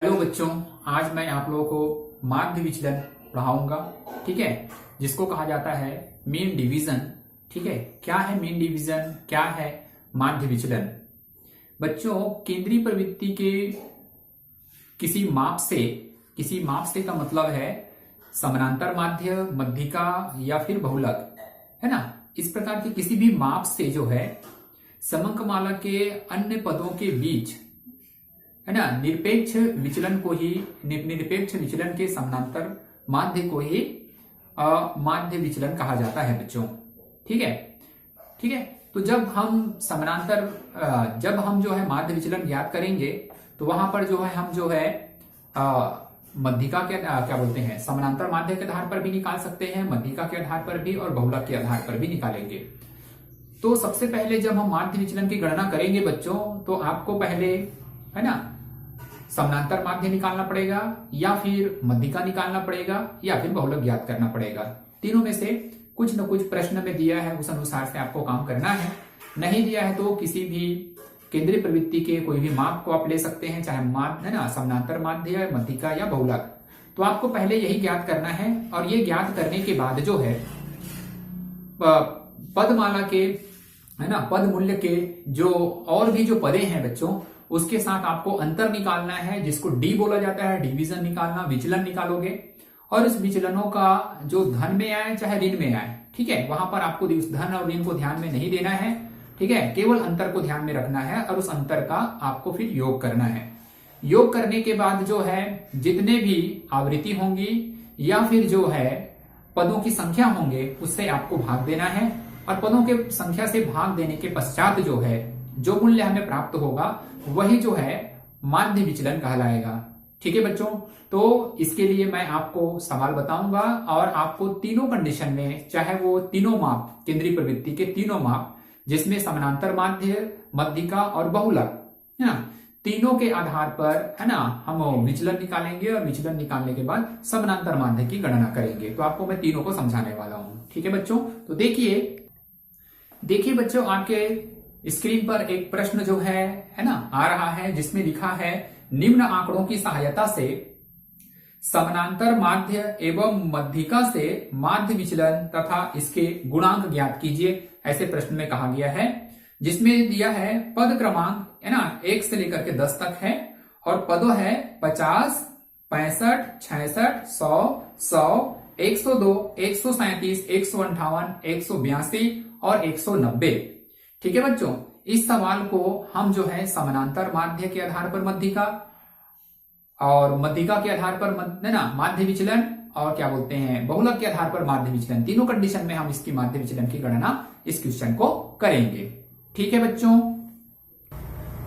Hello बच्चों, आज मैं आप लोगों को माध्य विचलन पढ़ाऊंगा। ठीक है, जिसको कहा जाता है मीन डिवीजन। ठीक है, क्या है मीन डिवीजन, क्या है माध्य विचलन। बच्चों, केंद्रीय प्रवृत्ति के किसी माप से का मतलब है समानांतर माध्य, मध्यिका या फिर बहुलक, है ना। इस प्रकार के किसी भी माप से जो है समंकमाला के अन्य पदों के बीच, है ना, निरपेक्ष विचलन के समानांतर माध्य को ही माध्य विचलन कहा जाता है बच्चों। ठीक है। तो जब हम जो है माध्य विचलन ज्ञात करेंगे तो वहां पर जो है हम जो है मध्यिका के क्या बोलते हैं, समानांतर माध्य के आधार पर भी निकाल सकते हैं, मध्यिका के आधार पर भी और बहुलक के आधार पर भी निकालेंगे। तो सबसे पहले जब हम माध्य विचलन की गणना करेंगे बच्चों, तो आपको पहले, है ना, समानांतर माध्य निकालना पड़ेगा या फिर मध्यिका निकालना पड़ेगा या फिर बहुलक ज्ञात करना पड़ेगा। तीनों में से कुछ न कुछ प्रश्न में दिया है, उस अनुसार से आपको काम करना है। नहीं दिया है तो किसी भी केंद्रीय प्रवृत्ति के कोई भी माप को आप ले सकते हैं, चाहे माध्य, है ना, समानांतर माध्य, मध्यिका या बहुलक। तो आपको पहले यही ज्ञात करना है और ये ज्ञात करने के बाद जो है पदमाला के, है ना, पद मूल्य के जो और भी जो पदे हैं बच्चों, उसके साथ आपको अंतर निकालना है, जिसको डी बोला जाता है, डिवीजन निकालना, विचलन निकालोगे। और इस विचलनों का जो धन में आए चाहे ऋण में आए, ठीक है, वहां पर आपको उस धन और ऋण को ध्यान में नहीं देना है। ठीक है, केवल अंतर को ध्यान में रखना है और उस अंतर का आपको फिर योग करना है। योग करने के बाद जो है जितने भी आवृत्ति होंगी या फिर जो है पदों की संख्या होंगे, उससे आपको भाग देना है और पदों के संख्या से भाग देने के पश्चात जो है जो मूल्य हमें प्राप्त होगा वही जो है माध्य विचलन कहलाएगा। ठीक है बच्चों, तो इसके लिए मैं आपको सवाल बताऊंगा और आपको तीनों कंडीशन में, चाहे वो तीनों माप, केंद्रीय प्रवृत्ति के तीनों माप, जिसमें समानांतर माध्य, मध्यिका और बहुलक, है ना, तीनों के आधार पर, है ना, हम विचलन निकालेंगे और विचलन निकालने के बाद समानांतर माध्य की गणना करेंगे। तो आपको मैं तीनों को समझाने वाला हूं। ठीक है बच्चों, तो देखिए बच्चों, आपके स्क्रीन पर एक प्रश्न जो है ना, आ रहा है, जिसमें लिखा है निम्न आंकड़ों की सहायता से समानांतर माध्य एवं मध्यिका से माध्य विचलन तथा इसके गुणांक ज्ञात कीजिए। ऐसे प्रश्न में कहा गया है, जिसमें दिया है पद क्रमांक, है ना, 1 से लेकर के 10 तक है और पदों है 50, 65, 66, 100, 102, 137, 158, 182 और 190। ठीक है बच्चों, इस सवाल को हम जो है समानांतर माध्य के आधार पर मध्यिका और मध्यिका के आधार पर, है ना, माध्य विचलन और क्या बोलते हैं बहुलक के आधार पर माध्य विचलन, तीनों कंडीशन में हम इसकी माध्य विचलन की गणना इस क्वेश्चन को करेंगे। ठीक है बच्चों,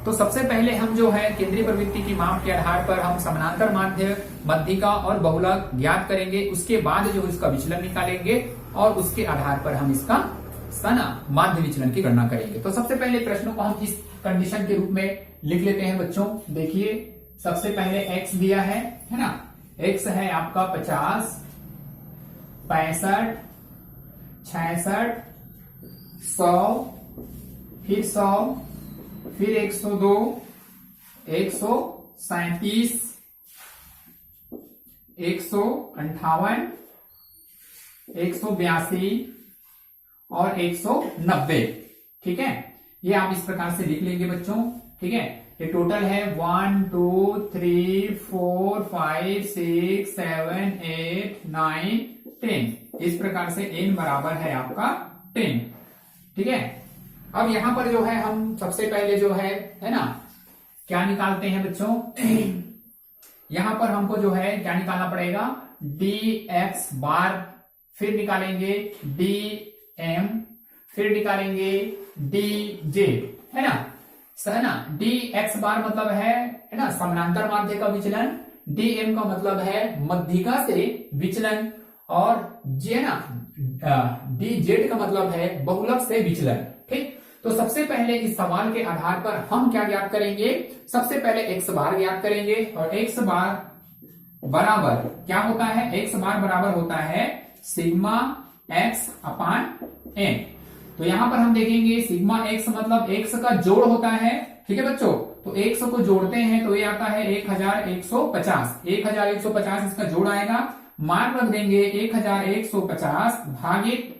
तो सबसे पहले हम जो है केंद्रीय प्रवृत्ति की माप के आधार पर हम समानांतर माध्य, मध्यिका और बहुलक ज्ञात करेंगे। उसके बाद जो इसका विचलन निकालेंगे और उसके आधार पर हम इसका माध्य विचलन की गणना करेंगे। तो सबसे पहले प्रश्नों को हम इस कंडीशन के रूप में लिख लेते हैं बच्चों। देखिए, सबसे पहले x दिया है ना, x है आपका 50, 65, 66, 100, फिर 100, फिर 102, 137, 158, 182 और 190। ठीक है, ये आप इस प्रकार से लिख लेंगे बच्चों। ठीक है, ये टोटल है 1 2 3 4 5 6 7 8 9 10। इस प्रकार से n बराबर है आपका 10। ठीक है, अब यहां पर जो है हम सबसे पहले जो है ना, क्या निकालते हैं बच्चों, यहां पर हमको जो है क्या निकालना पड़ेगा, dx बार, फिर निकालेंगे dm, फिर निकालेंगे dj, है ना, dx बार मतलब है ना समानांतर माध्य का विचलन, dm का मतलब है मध्यिका से विचलन और j ना dz का मतलब है बहुलक से विचलन। ठीक, तो सबसे पहले इस सवाल के आधार पर हम क्या ज्ञात करेंगे, सबसे पहले x बार ज्ञात करेंगे और x बार बराबर क्या होता है, x बार बराबर होता है सिग्मा x अपान n। तो यहां पर हम देखेंगे सिग्मा x मतलब x का जोड़ होता है। ठीक है बच्चों, तो 100 को जोड़ते हैं तो ये आता है 1150। 1150 इसका जोड़ आएगा, मान रख देंगे 1150 भागित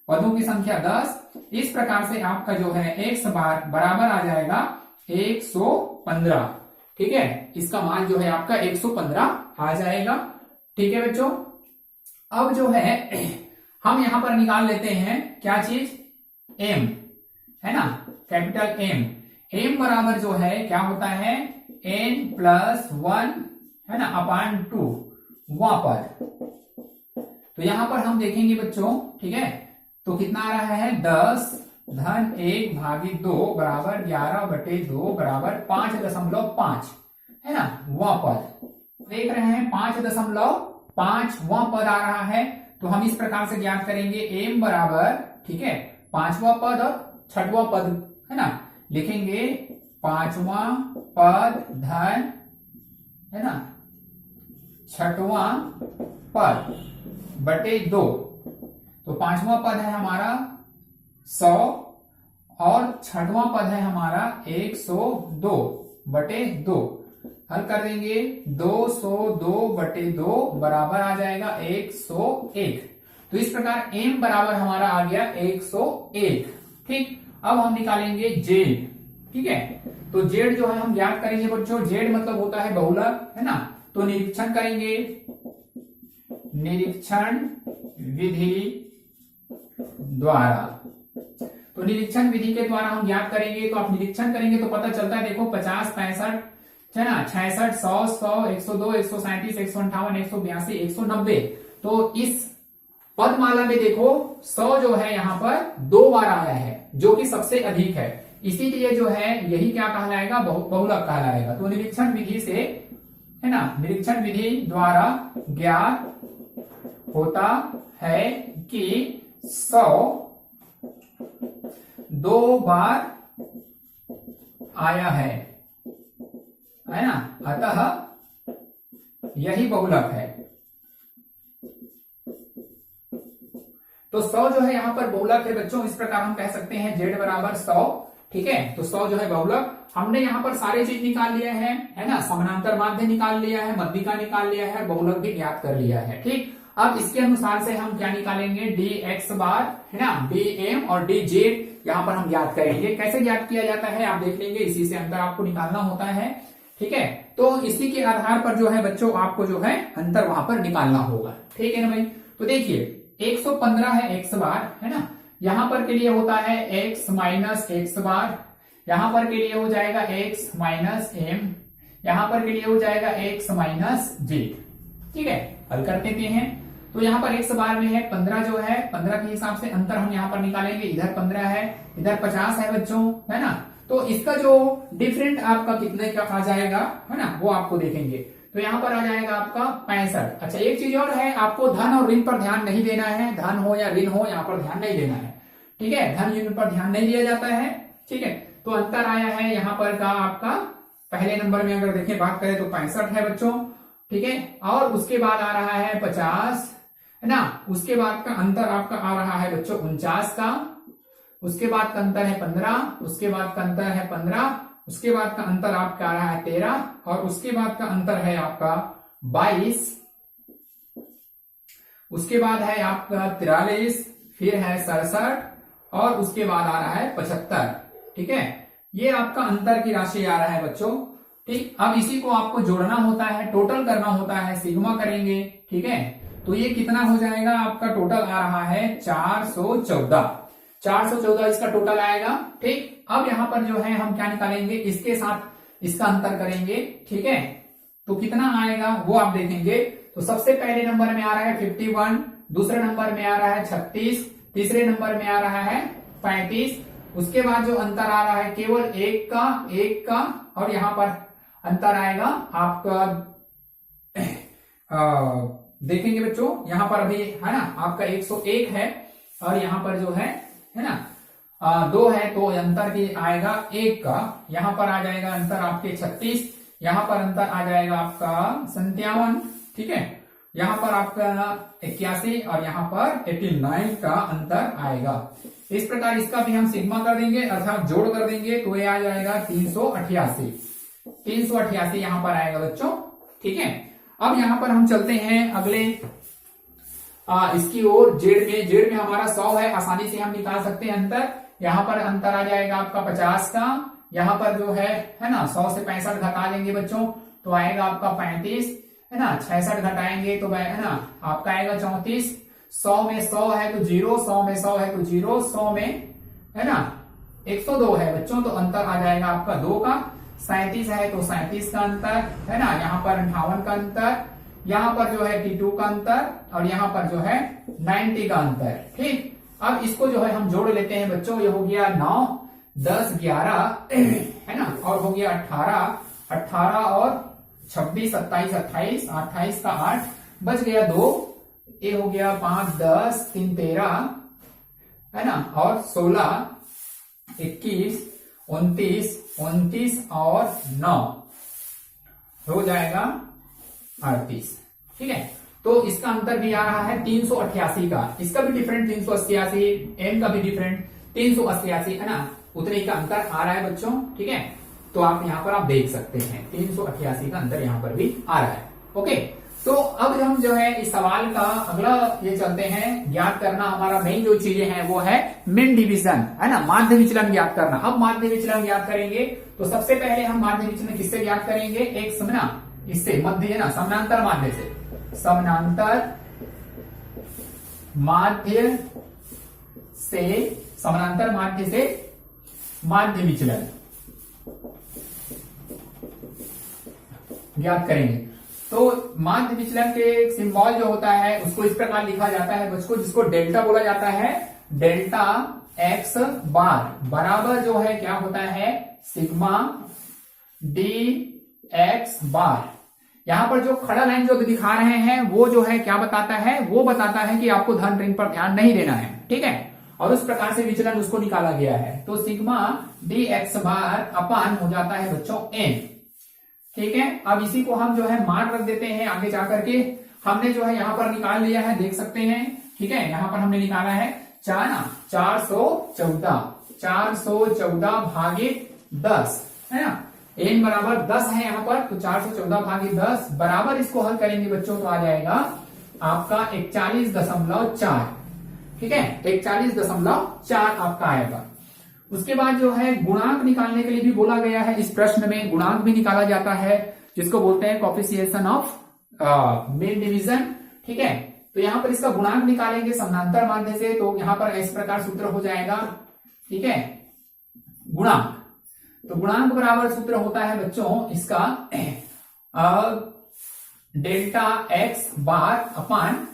पदों की संख्या 10। इस प्रकार से आपका जो है x बार बराबर आ जाएगा 115। ठीक है, इसका मान जो है आपका 115 आ जाएगा। ठीक है बच्चों, अब जो है हम यहां पर निकाल लेते हैं क्या चीज, m, है ना, कैपिटल M। m बराबर जो है क्या होता है n+1, है ना, अपान 2 वहां पर। तो यहां पर हम देखेंगे बच्चों, ठीक है, तो कितना आ रहा है 10 धन 1 भागित 2 बराबर 11/2 बराबर 5.5, है ना, वहां पर देख रहे हैं 5.5 वहां पर आ रहा है। तो हम इस प्रकार से ज्ञात करेंगे m बराबर, ठीक है, 5वां पद और 6वां पद, है ना, लिखेंगे 5वां पद धन, है ना, 6वां पद बटे 2। तो 5वां पद है हमारा 100 और 6वां पद है हमारा 102/2। हल कर देंगे 202/2 बराबर आ जाएगा 101। तो इस प्रकार m बराबर हमारा आ गया 101। ठीक, अब हम निकालेंगे z। ठीक है, तो z जो है हम ज्ञात करेंगे बच्चों, z मतलब होता है बहुलक, है ना। तो निरीक्षण करेंगे, निरीक्षण विधि द्वारा। तो निरीक्षण विधि के द्वारा हम ज्ञात करेंगे, तो आप निरीक्षण करेंगे तो पता चलता है, देखो 50, 65, है ना, 66, 100, 102, 137, 158, 182, 190। तो इस पदमाला में देखो 100 जो है यहाँ पर 2 बार आया है, जो कि सबसे अधिक है, इसीलिए जो है यही क्या कहलाएगा, बहुलक कहलाएगा। तो निरीक्षण विधि से, है ना, निरीक्षण विधि द्वारा ज्ञात होता है कि 100 2 बार आया है ना, अतः यही बहुलक है। तो 100 जो है यहाँ पर बहुलक है बच्चों। इस प्रकार हम कह सकते हैं z बराबर 100। ठीक है, तो 100 जो है बहुलक। हमने यहाँ पर सारे चीज निकाल लिया है ना, समानांतर माध्य निकाल लिया है, मध्यिका निकाल लिया है, बहुलक भी ज्ञात कर लिया है। ठीक, अब इसके अनुसार से हम क्या निकालेंगे, dx बार, है ना, dm और dz यहाँ पर हम ज्ञात करेंगे। कैसे ज्ञात किया जाता है आप देख लेंगे, इसी से अंतर आपको निकालना होता है। ठीक है, तो इसी के आधार पर जो है बच्चों आपको जो है अंतर वहां पर निकालना होगा। ठीक है ना भाई। तो देखिए 115 है x बार, है ना, यहां पर के लिए होता है x माइनस x बार, यहां पर के लिए हो जाएगा x माइनस m, यहां पर के लिए हो जाएगा x माइनस j। ठीक है, हल कर देते हैं। तो यहाँ पर x बार में है 15, जो है 15 के हिसाब से अंतर हम यहाँ पर निकालेंगे। इधर 15 है, इधर 50 है बच्चों, है ना। तो इसका जो डिफरेंट आपका कितने का आ जाएगा, है ना, वो आपको देखेंगे। तो यहाँ पर आ जाएगा आपका 65। अच्छा, एक चीज और है, आपको धन और ऋण पर ध्यान नहीं देना है, धन हो या ऋण हो यहाँ पर ध्यान नहीं देना है। ठीक है, धन ऋण पर ध्यान नहीं दिया जाता है। ठीक है, तो अंतर आया है यहाँ पर का आपका पहले नंबर में अगर देखें बात करें तो 65 है बच्चों। ठीक है, और उसके बाद आ रहा है 50, है ना, उसके बाद का अंतर आपका आ रहा है बच्चों 49 का, उसके बाद का अंतर है 15, उसके बाद का अंतर है 15, उसके बाद का अंतर आपका आ रहा है 13, और उसके बाद का अंतर है आपका 22, उसके बाद है आपका 43, फिर है 67, और उसके बाद आ रहा है 75। ठीक है, ये आपका अंतर की राशि आ रहा है बच्चों। ठीक, अब इसी को आपको जोड़ना होता है, टोटल करना होता है, सिग्मा करेंगे। ठीक है, तो ये कितना हो जाएगा आपका, टोटल आ रहा है 414 इसका टोटल आएगा। ठीक, अब यहां पर जो है हम क्या निकालेंगे, इसके साथ इसका अंतर करेंगे। ठीक है, तो कितना आएगा वो आप देखेंगे। तो सबसे पहले नंबर में आ रहा है 51, दूसरे नंबर में आ रहा है 36, तीसरे नंबर में आ रहा है 35, उसके बाद जो अंतर आ रहा है केवल एक का, और यहां पर अंतर आएगा आपका देखेंगे बच्चों, यहां पर अभी है ना आपका 101 है, और यहां पर जो है ना 2 है, तो अंतर की आएगा 1 का। यहां पर आ जाएगा अंतर आपके 36, यहां पर अंतर आ जाएगा आपका 57। ठीक है, यहाँ पर आपका 81 और यहाँ पर 89 का अंतर आएगा। इस प्रकार इसका भी हम सिग्मा कर देंगे अर्थात जोड़ कर देंगे तो ये आ जाएगा 388। 388 यहाँ पर आएगा बच्चों, ठीक है। अब यहाँ पर हम चलते हैं अगले इसकी ओर। जेड में हमारा 100 है, आसानी से हम निकाल सकते हैं अंतर। यहाँ पर अंतर आ जाएगा आपका 50 का। यहाँ पर जो है ना 100 से 65 घटा लेंगे बच्चों तो आएगा आपका 35, है ना। 66 घटाएंगे तो है ना आपका आएगा 34। 100 में 100 है तो 0, 100 में 100 है तो 0, 100 में है ना 102 है बच्चों तो अंतर आ जाएगा आपका 2 का। 37 है तो 37 का अंतर, है ना। यहाँ पर 58 का अंतर, यहाँ पर जो है 82 का अंतर और यहाँ पर जो है 90 का अंतर, ठीक। अब इसको जो है हम जोड़ लेते हैं बच्चों। ये हो गया 9, 10, 11 है ना, और हो गया 18, 18 और 26, 27, 28, 28 का 8 बच गया 2। ये हो गया 5, 10, 3, 13 है ना, और 16, 21, 29, 29 और 9 हो जाएगा 38, ठीक है। तो इसका अंतर भी आ रहा है 388 का। इसका भी डिफरेंट 388, एम का भी डिफरेंट 388, है ना। उतने का अंतर आ रहा है बच्चों, ठीक है। तो आप यहाँ पर आप देख सकते हैं 388 का अंतर यहाँ पर भी आ रहा है। ओके, तो अब हम जो है इस सवाल का अगला ये चलते हैं। ज्ञात करना हमारा मेन जो चीजें हैं वो है मीन डिवीजन, है ना, माध्य विचलन ज्ञात करना। अब माध्य विचलन ज्ञात करेंगे तो सबसे पहले हम माध्य विचलन किससे ज्ञात करेंगे? एक समना इससे मध्य, है ना, समानांतर माध्य से। समानांतर माध्य से, समानांतर माध्य से माध्य विचलन ज्ञात करेंगे। तो माध्य विचलन के सिंबल जो होता है उसको इस प्रकार लिखा जाता है बच्चों, जिसको डेल्टा बोला जाता है। डेल्टा एक्स बार बराबर जो है क्या होता है? सिग्मा डी एक्स बार। यहां पर जो खड़ा लाइन जो दिखा रहे हैं वो जो है क्या बताता है? वो बताता है कि आपको धन ऋण पर ध्यान नहीं देना है, ठीक है। और उस प्रकार से विचलन उसको निकाला गया है। तो सिग्मा डी एक्स बार अपान हो जाता है बच्चों एन, ठीक है। अब इसी को हम जो है मान रख देते हैं आगे जाकर के। हमने जो है यहां पर निकाल लिया है, देख सकते हैं, ठीक है। यहां पर हमने निकाला है 414 भागित 10, है ना। एन बराबर 10 है यहाँ पर, तो 414 भागित 10 बराबर इसको हल करेंगे बच्चों तो आ जाएगा आपका 41.4, ठीक है। 41.4 आपका आएगा। उसके बाद जो है गुणांक निकालने के लिए भी बोला गया है। इस प्रश्न में गुणांक भी निकाला जाता है, जिसको बोलते हैं कोएफिशिएंट ऑफ मीन डिवीजन, ठीक है। तो यहां पर इसका गुणांक निकालेंगे समानांतर माध्य से, तो यहां पर इस प्रकार सूत्र हो जाएगा, ठीक है। गुणांक, तो गुणांक बराबर सूत्र होता है बच्चों इसका डेल्टा एक्स बार अपान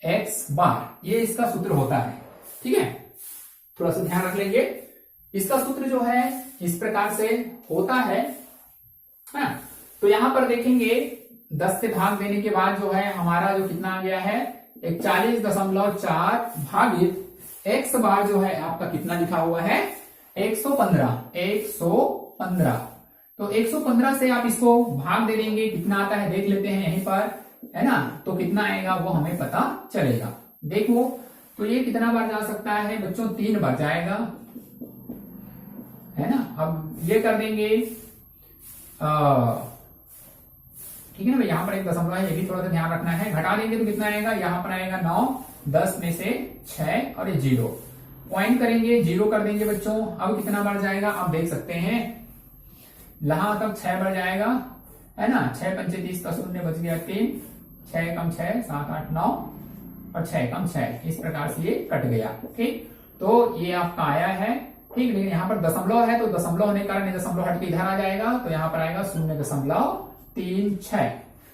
एक्स बार, ये इसका सूत्र होता है, ठीक है। थोड़ा सा ध्यान रख लेंगे। इसका सूत्र जो है इस प्रकार से होता है, तो यहां पर देखेंगे 10 से भाग देने के बाद जो है हमारा जो कितना आ गया है 41.4 भागित एक्स बार जो है आपका कितना लिखा हुआ है 115। तो 115 से आप इसको भाग दे देंगे, कितना आता है देख लेते हैं यहीं पर, है ना। तो कितना आएगा वो हमें पता चलेगा। देखो तो ये कितना बार जा सकता है बच्चों? 3 बार जाएगा, है ना। अब ये कर देंगे, ठीक है ना। यहाँ पर एक दशमलव है, ये भी थोड़ा सा ध्यान रखना है। घटा देंगे तो कितना आएगा? यहाँ पर आएगा 9, 10 में से 6 और ये 0 पॉइंट करेंगे, 0 कर देंगे बच्चों। अब कितना बार जाएगा आप देख सकते हैं, यहां तक 6 बार जाएगा, है ना। 6 पंचे 30 का 0 बच गया 3, 6 कम 6 7 8 9 और 6 कम 6, इस प्रकार से ये कट गया, ठीक। तो ये आपका आया है, ठीक। लेकिन यहाँ पर दशमलव है तो दशमलव होने के कारण दशमलव हट के इधर आ जाएगा, तो यहाँ पर आएगा 0.36।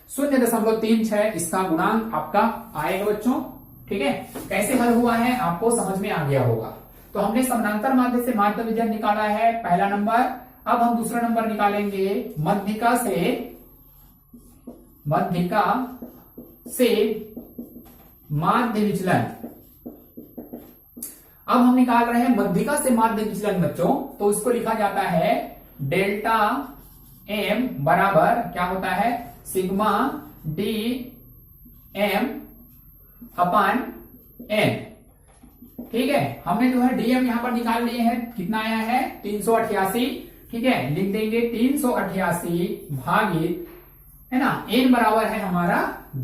0.36 इसका गुणांक आपका आएगा बच्चों, ठीक है। कैसे हल हुआ है आपको समझ में आ गया होगा। तो हमने समानांतर माध्य से माध्य विचलन निकाला है पहला नंबर। अब हम दूसरा नंबर निकालेंगे मध्यिका से माध्य विचलन। अब हम निकाल रहे हैं मध्यिका से माध्य विचलन बच्चों, तो इसको लिखा जाता है डेल्टा एम बराबर क्या होता है? सिग्मा डी m अपन n। ठीक है, हमने जो है dm यहां पर निकाल लिए हैं, कितना आया है 388। ठीक है, लिख देंगे 388 भागित, है ना, n बराबर है हमारा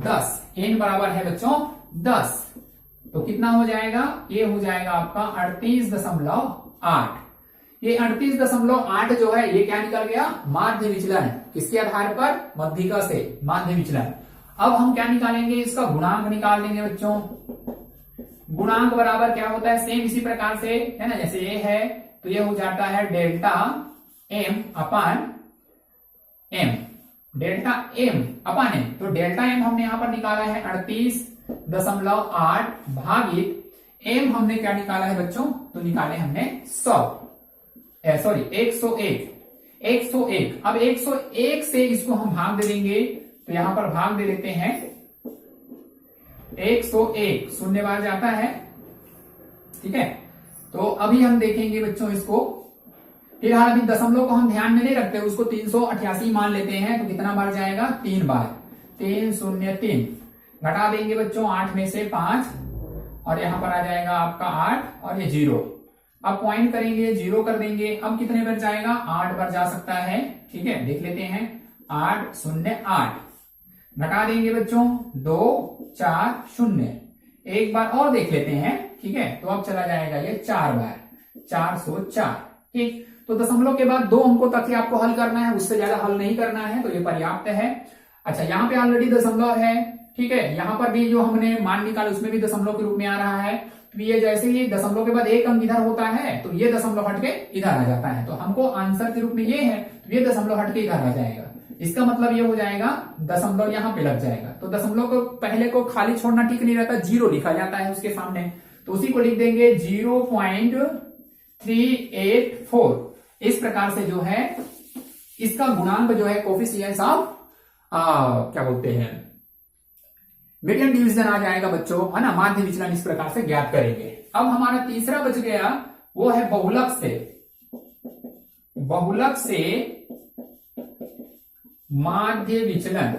10, n बराबर है बच्चों 10, तो कितना हो जाएगा, ये हो जाएगा आपका 38.8। ये 38.8 जो है ये क्या निकल गया, माध्य विचलन। किसके आधार पर, मध्यिका से माध्य विचलन। अब हम क्या निकालेंगे, इसका गुणांक निकाल देंगे बच्चों। गुणांक बराबर क्या होता है, सेम इसी प्रकार से, है ना, जैसे ये है तो ये हो जाता है डेल्टा m अपन m, डेल्टा m अपन m। तो डेल्टा m हमने यहां पर निकाला है 38.8 भागित m हमने क्या निकाला है बच्चों, तो निकाले हमने 101। अब 101 से इसको हम भाग दे देंगे, तो यहां पर भाग दे देते हैं 101, शून्य बार जाता है। ठीक है, तो अभी हम देखेंगे बच्चों इसको, फिलहाल अभी दशमलव को हम ध्यान में नहीं रखते, उसको 388 मान लेते हैं, तो कितना बार जाएगा, 3 बार, 303। घटा देंगे बच्चों 8 में से 5, और यहां पर आ जाएगा आपका 8 और ये 0। अब पॉइंट करेंगे, 0 कर देंगे, अब कितने बार जाएगा, 8 बार जा सकता है। ठीक है, देख लेते हैं, 808। घटा देंगे बच्चों 2 4 0, एक बार और देख लेते हैं। ठीक है, तो अब चला जाएगा ये 4 बार, 404। ठीक, तो दशमलव के बाद 2 अंकों तक ही आपको हल करना है, उससे ज्यादा हल नहीं करना है, तो ये पर्याप्त है। अच्छा, यहाँ पे ऑलरेडी दशमलव है। ठीक है, यहाँ पर भी जो हमने मान निकाला उसमें भी दशमलव के रूप में आ रहा है, तो ये जैसे ही दशमलव के बाद एक अंक इधर होता है तो ये दशमलव हट के इधर आ जाता है, तो हमको आंसर के रूप में ये है, तो ये दशमलव हट के इधर आ जाएगा। इसका मतलब ये हो जाएगा दशमलव यहाँ पे लग जाएगा, तो दशमलव को पहले को खाली छोड़ना ठीक नहीं रहता, 0 लिखा जाता है उसके सामने, तो उसी को लिख देंगे 0.384। इस प्रकार से जो है इसका गुणांक जो है कोफिशिएंट्स ऑफ क्या बोलते हैं, मीडियन डिवीजन आ जाएगा बच्चों, है ना, माध्य विचलन इस प्रकार से ज्ञात करेंगे। अब हमारा तीसरा बच गया, वो है बहुलक से माध्य विचलन।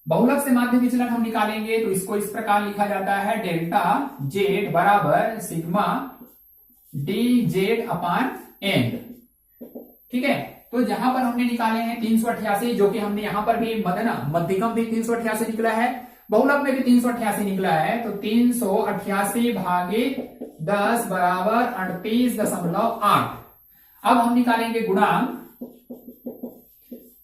बहुलक से माध्य विचलन हम निकालेंगे, तो इसको इस प्रकार लिखा जाता है, डेल्टा जेड बराबर sigma D z upon N. ठीक है, तो जहां पर हमने निकाले हैं 388, जो कि हमने यहां पर भी मध्यकम भी 388 निकला है, बहुलक में भी 388 निकला है, तो 388 भागित 10 बराबर 38.8। अब हम निकालेंगे गुणांक,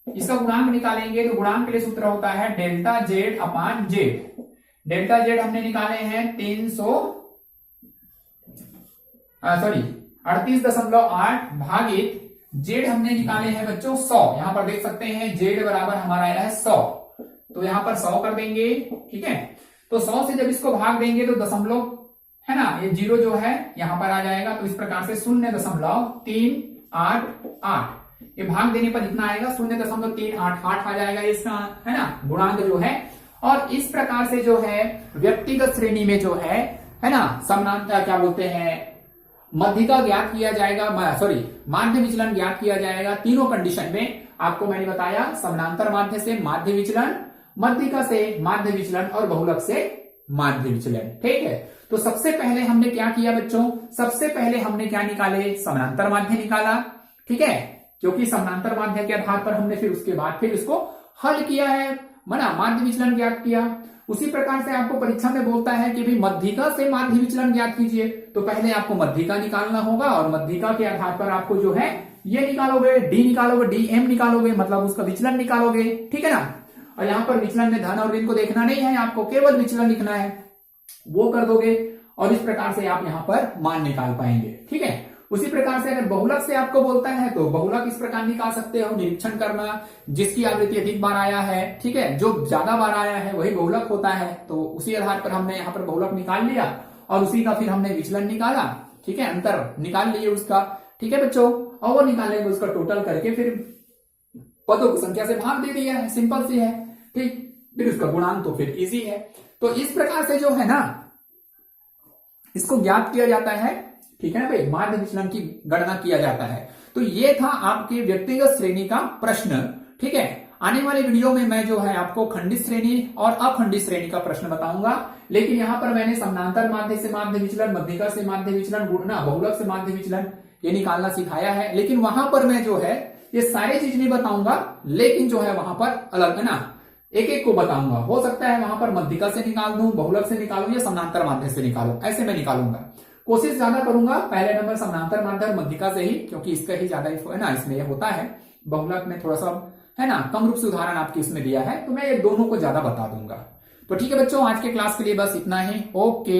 इसका गुणांक निकालेंगे, तो गुणांक के लिए सूत्र होता है delta z upon Z. Delta Z हमने निकाले हैं 38.8 भागित जेड हमने निकाले हैं बच्चों 100। यहां पर देख सकते हैं जेड बराबर हमारा आया है 100, तो यहां पर 100 कर देंगे। ठीक है, तो 100 से जब इसको भाग देंगे तो दशमलव, है ना, ये 0 जो है यहां पर आ जाएगा, तो इस प्रकार से 0.388, ये भाग देने पर इतना आएगा 0.388 आ जाएगा इसका, है ना, गुणांक जो है। और इस प्रकार से जो है व्यक्तिगत श्रेणी में जो है ना, समानांतर क्या बोलते हैं, मध्यिका ज्ञात किया जाएगा, माध्य विचलन ज्ञात किया जाएगा तीनों कंडीशन में। आपको मैंने बताया समानांतर माध्य से माध्य विचलन, मध्यिका से माध्य विचलन और बहुलक से माध्य विचलन। ठीक है, तो सबसे पहले हमने क्या किया बच्चों, सबसे पहले हमने क्या निकाले, समानांतर माध्य निकाला। ठीक है, क्योंकि समानांतर माध्य के आधार पर हमने फिर उसके बाद फिर इसको हल किया है, माध्य विचलन ज्ञात किया। उसी प्रकार से आपको परीक्षा में बोलता है कि भाई मध्यिका से माध्य विचलन ज्ञात कीजिए, तो पहले आपको मध्यिका निकालना होगा, और मध्यिका के आधार पर आपको जो है ये निकालोगे, डी निकालोगे, डीएम निकालोगे, मतलब उसका विचलन निकालोगे। ठीक है ना, और यहाँ पर विचलन में धन और ऋण को देखना नहीं है, आपको केवल विचलन लिखना है, वो कर दोगे, और इस प्रकार से आप यहाँ पर मान निकाल पाएंगे। ठीक है, उसी प्रकार से अगर बहुलक से आपको बोलता है तो बहुलक इस प्रकार निकाल सकते हो, निरीक्षण करना, जिसकी आवृत्ति अधिक बार आया है, ठीक है, जो ज्यादा बार आया है वही बहुलक होता है, तो उसी आधार पर हमने यहाँ पर बहुलक निकाल लिया, और उसी का फिर हमने विचलन निकाला। ठीक है, अंतर निकाल लिए उसका। ठीक है बच्चों, और वो निकालेंगे उसका टोटल करके, फिर पदों की संख्या से भाग दे दिया है, सिंपल सी है। ठीक, फिर उसका गुणांक तो फिर इजी है। तो इस प्रकार से जो है ना इसको ज्ञात किया जाता है। ठीक है ना भाई, माध्य विचलन की गणना किया जाता है। तो ये था आपके व्यक्तिगत श्रेणी का प्रश्न। ठीक है, आने वाले वीडियो में मैं जो है आपको खंडित श्रेणी और अखंडित श्रेणी का प्रश्न बताऊंगा। लेकिन यहाँ पर मैंने समानांतर माध्य से माध्य विचलन, मध्यिका से माध्य विचलन, गुणना बहुलक से माध्य विचलन ये निकालना सिखाया है। लेकिन वहां पर मैं जो है ये सारी चीज नहीं बताऊंगा, लेकिन जो है वहां पर अलग है ना, एक एक को बताऊंगा। हो सकता है वहां पर मध्यिका से निकाल दूं, बहुलक से निकालूं या समानांतर माध्य से निकालूं, ऐसे मैं निकालूंगा। कोशिश ज्यादा करूंगा पहले नंबर समानांतर माध्य और मध्यिका से ही, क्योंकि इसका ही ज्यादा है ना, इसमें यह होता है। बहुलक में थोड़ा सा है ना कम रूप से उदाहरण आपकी इसमें दिया है, तो मैं ये दोनों को ज्यादा बता दूंगा। तो ठीक है बच्चों, आज के क्लास के लिए बस इतना ही। ओके।